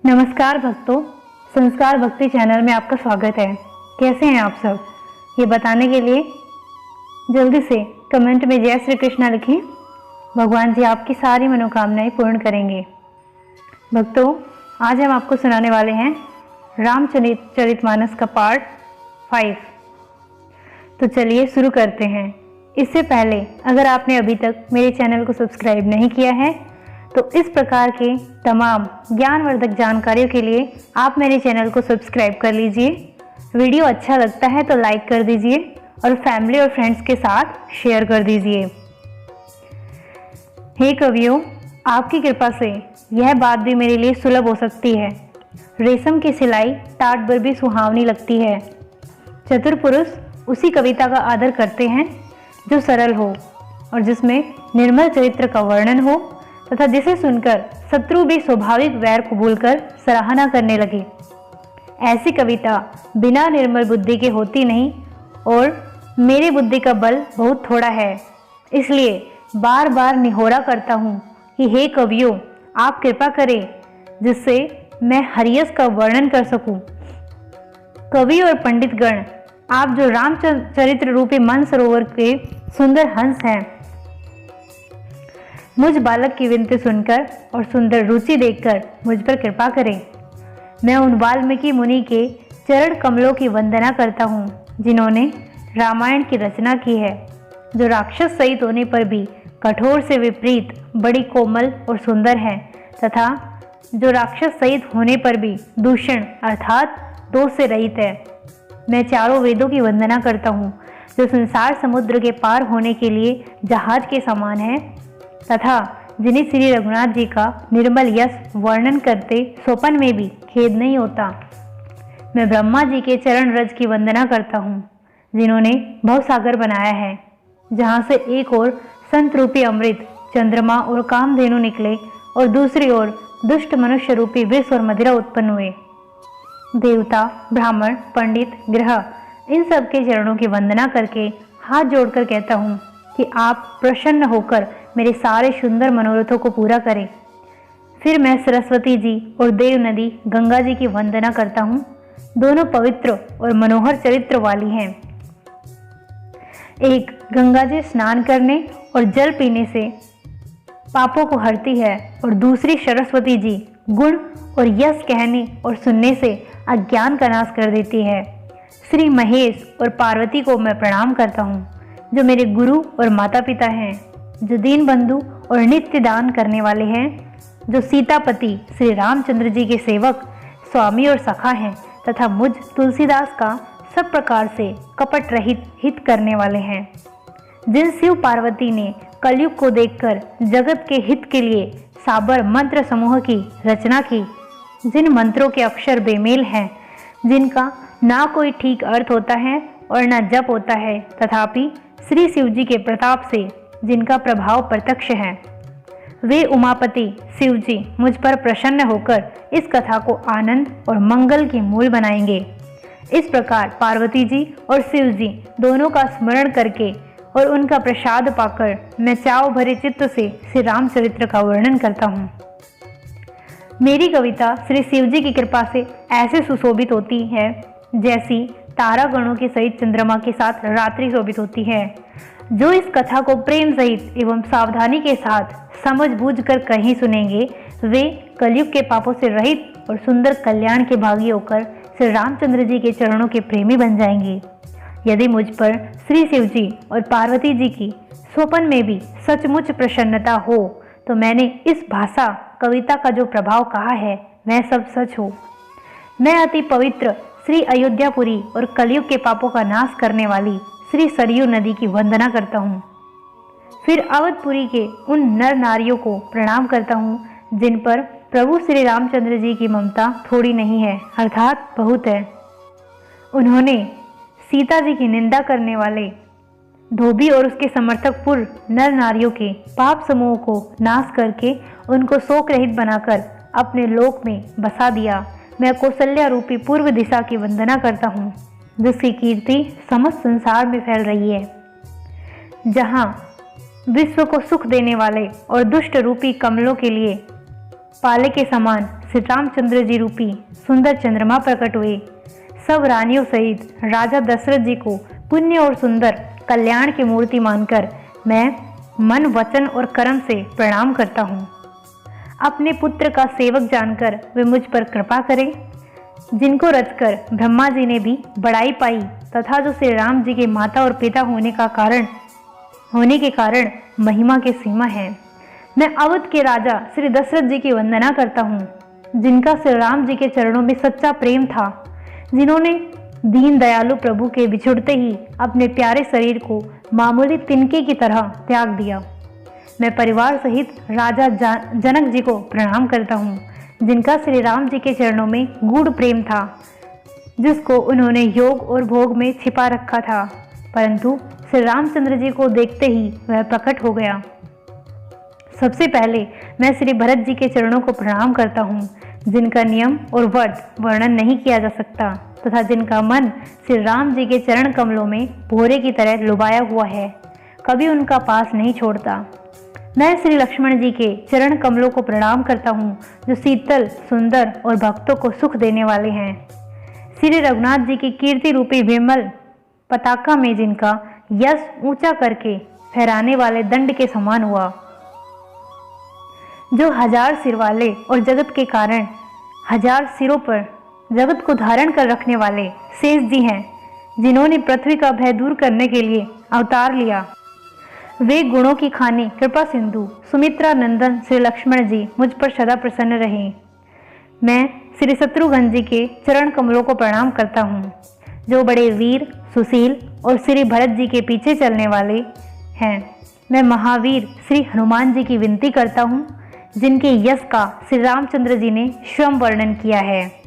नमस्कार भक्तों, संस्कार भक्ति चैनल में आपका स्वागत है। कैसे हैं आप सब? ये बताने के लिए जल्दी से कमेंट में जय श्री कृष्णा लिखें। भगवान जी आपकी सारी मनोकामनाएं पूर्ण करेंगे। भक्तों, आज हम आपको सुनाने वाले हैं रामचरितमानस का पार्ट 5। तो चलिए शुरू करते हैं। इससे पहले अगर आपने अभी तक मेरे चैनल को सब्सक्राइब नहीं किया है तो इस प्रकार के तमाम ज्ञानवर्धक जानकारियों के लिए आप मेरे चैनल को सब्सक्राइब कर लीजिए। वीडियो अच्छा लगता है तो लाइक कर दीजिए और फैमिली और फ्रेंड्स के साथ शेयर कर दीजिए। हे कवियों, आपकी कृपा से यह बात भी मेरे लिए सुलभ हो सकती है। रेशम की सिलाई टाट पर भी सुहावनी लगती है। चतुर पुरुष उसी कविता का आदर करते हैं जो सरल हो और जिसमें निर्मल चरित्र का वर्णन हो तथा जिसे सुनकर शत्रु भी स्वाभाविक वैर कबूल कर सराहना करने लगे। ऐसी कविता बिना निर्मल बुद्धि के होती नहीं और मेरी बुद्धि का बल बहुत थोड़ा है। इसलिए बार बार निहोरा करता हूँ कि हे कवियों, आप कृपा करें जिससे मैं हरियस का वर्णन कर सकूं। कवि और पंडित गण, आप जो रामचरित्र रूपी मन सरोवर के सुंदर हंस हैं, मुझ बालक की विनती सुनकर और सुंदर रुचि देखकर मुझ पर कृपा करें। मैं उन वाल्मीकि मुनि के चरण कमलों की वंदना करता हूँ जिन्होंने रामायण की रचना की है, जो राक्षस सहित होने पर भी कठोर से विपरीत बड़ी कोमल और सुंदर है तथा जो राक्षस सहित होने पर भी दूषण अर्थात दोष से रहित है। मैं चारों वेदों की वंदना करता हूँ जो संसार समुद्र के पार होने के लिए जहाज के समान है तथा जिन्हें श्री रघुनाथ जी का निर्मल यश वर्णन करते स्वपन में भी खेद नहीं होता। मैं ब्रह्मा जी के चरण रज की वंदना करता हूँ जिन्होंने भवसागर बनाया है, जहाँ से एक ओर संत रूपी अमृत चंद्रमा और कामधेनु निकले और दूसरी ओर दुष्ट मनुष्य रूपी विष और मदिरा उत्पन्न हुए। देवता, ब्राह्मण, पंडित, गृह इन सब के चरणों की वंदना करके हाथ जोड़कर कहता हूँ कि आप प्रसन्न होकर मेरे सारे सुंदर मनोरथों को पूरा करें। फिर मैं सरस्वती जी और देव नदी गंगा जी की वंदना करता हूँ। दोनों पवित्र और मनोहर चरित्र वाली हैं। एक गंगा जी स्नान करने और जल पीने से पापों को हरती है और दूसरी सरस्वती जी गुण और यश कहने और सुनने से अज्ञान का नाश कर देती है। श्री महेश और पार्वती को मैं प्रणाम करता हूँ जो मेरे गुरु और माता पिता हैं, जो दीन बंधु और नित्य दान करने वाले हैं, जो सीतापति श्री रामचंद्र जी के सेवक, स्वामी और सखा हैं तथा मुझ तुलसीदास का सब प्रकार से कपट रहित हित करने वाले हैं, जिन शिव पार्वती ने कलयुग को देखकर जगत के हित के लिए साबर मंत्र समूह की रचना की, जिन मंत्रों के अक्षर बेमेल हैं, जिनका ना कोई ठीक अर्थ होता है और ना जप होता है, तथापि श्री शिव जी के प्रताप से जिनका प्रभाव प्रत्यक्ष है, वे उमापति शिव जी मुझ पर प्रसन्न होकर इस कथा को आनंद और मंगल की मूल बनाएंगे। इस प्रकार पार्वती जी और शिव जी दोनों का स्मरण करके और उनका प्रसाद पाकर मैं चाव भरे चित्त से श्री रामचरित्र का वर्णन करता हूँ। मेरी कविता श्री शिव जी की कृपा से ऐसे सुशोभित होती है जैसी तारा गणों के सहित चंद्रमा के साथ रात्रि शोभित होती है। जो इस कथा को प्रेम सहित एवं सावधानी के साथ समझ बूझ कर कहीं सुनेंगे, वे कलयुग के पापों से रहित और सुंदर कल्याण के भागी होकर श्री रामचंद्र जी के चरणों के प्रेमी बन जाएंगे। यदि मुझ पर श्री शिव जी और पार्वती जी की स्वपन में भी सचमुच प्रसन्नता हो तो मैंने इस भाषा कविता का जो प्रभाव कहा है वह सब सच हो। मैं अति पवित्र श्री अयोध्यापुरी और कलयुग के पापों का नाश करने वाली श्री सरयू नदी की वंदना करता हूँ। फिर अवधपुरी के उन नर नारियों को प्रणाम करता हूँ जिन पर प्रभु श्री रामचंद्र जी की ममता थोड़ी नहीं है, अर्थात बहुत है। उन्होंने सीता जी की निंदा करने वाले धोबी और उसके समर्थक पुर नर नारियों के पाप समूह को नाश करके उनको शोक रहित बनाकर अपने लोक में बसा दिया। मैं कौशल्या रूपी पूर्व दिशा की वंदना करता हूँ जिसकी कीर्ति समस्त संसार में फैल रही है, जहाँ विश्व को सुख देने वाले और दुष्ट रूपी कमलों के लिए पाले के समान श्री रामचंद्र जी रूपी सुंदर चंद्रमा प्रकट हुए। सब रानियों सहित राजा दशरथ जी को पुण्य और सुंदर कल्याण की मूर्ति मानकर मैं मन, वचन और कर्म से प्रणाम करता हूँ। अपने पुत्र का सेवक जानकर वे मुझ पर कृपा करें, जिनको रचकर ब्रह्मा जी ने भी बड़ाई पाई तथा जो श्री राम जी के माता और पिता होने के कारण महिमा की सीमा है। मैं अवध के राजा श्री दशरथ जी की वंदना करता हूँ, जिनका श्री राम जी के चरणों में सच्चा प्रेम था, जिन्होंने दीन दयालु प्रभु के बिछुड़ते ही अपने प्यारे शरीर को मामूली तिनके की तरह त्याग दिया। मैं परिवार सहित राजा जनक जी को प्रणाम करता हूँ, जिनका श्री राम जी के चरणों में गूढ़ प्रेम था, जिसको उन्होंने योग और भोग में छिपा रखा था, परंतु श्री रामचंद्र जी को देखते ही वह प्रकट हो गया। सबसे पहले मैं श्री भरत जी के चरणों को प्रणाम करता हूँ, जिनका नियम और व्रत वर्णन नहीं किया जा सकता तथा जिनका मन श्री राम जी के चरण कमलों में भोरे की तरह लुभाया हुआ है, कभी उनका पास नहीं छोड़ता। मैं श्री लक्ष्मण जी के चरण कमलों को प्रणाम करता हूँ, जो शीतल, सुंदर और भक्तों को सुख देने वाले हैं। श्री रघुनाथ जी की कीर्ति रूपी विमल पताका में जिनका यश ऊंचा करके फहराने वाले दंड के समान हुआ, जो 1000 सिर वाले और जगत के कारण 1000 सिरों पर जगत को धारण कर रखने वाले शेष जी हैं, जिन्होंने पृथ्वी का भय दूर करने के लिए अवतार लिया। वे गुणों की खानी कृपा सिंधु सुमित्रा नंदन श्री लक्ष्मण जी मुझ पर सदा प्रसन्न रहे। मैं श्री शत्रुघ्न जी के चरण कमलों को प्रणाम करता हूँ, जो बड़े वीर, सुशील और श्री भरत जी के पीछे चलने वाले हैं। मैं महावीर श्री हनुमान जी की विनती करता हूँ, जिनके यश का श्री रामचंद्र जी ने स्वयं वर्णन किया है।